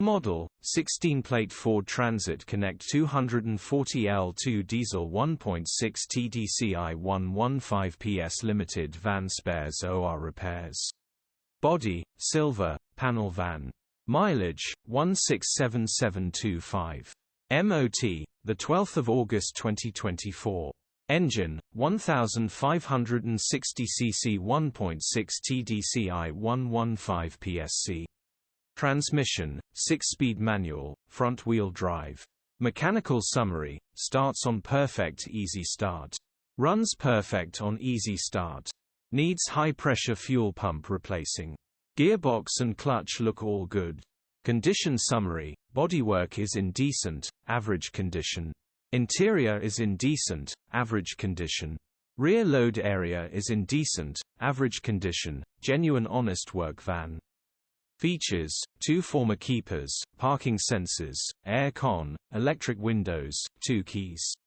model, 16-plate Ford Transit Connect 240L2 diesel 1.6 TDCi 115ps limited van spares OR repairs. Body, silver, panel van. Mileage, 167,725. MOT, 12 August 2024. Engine, 1560 cc 1.6 TDCi 115ps. Transmission, 6-speed manual, front-wheel drive. Mechanical summary, starts on perfect easy start. Runs perfect on easy start. Needs high-pressure fuel pump replacing. Gearbox and clutch look all good. Condition summary, bodywork is in decent, average condition. Interior is in decent, average condition. Rear load area is in decent, average condition, genuine honest work van. Features: 2 former keepers, parking sensors, air con, electric windows, 2 keys.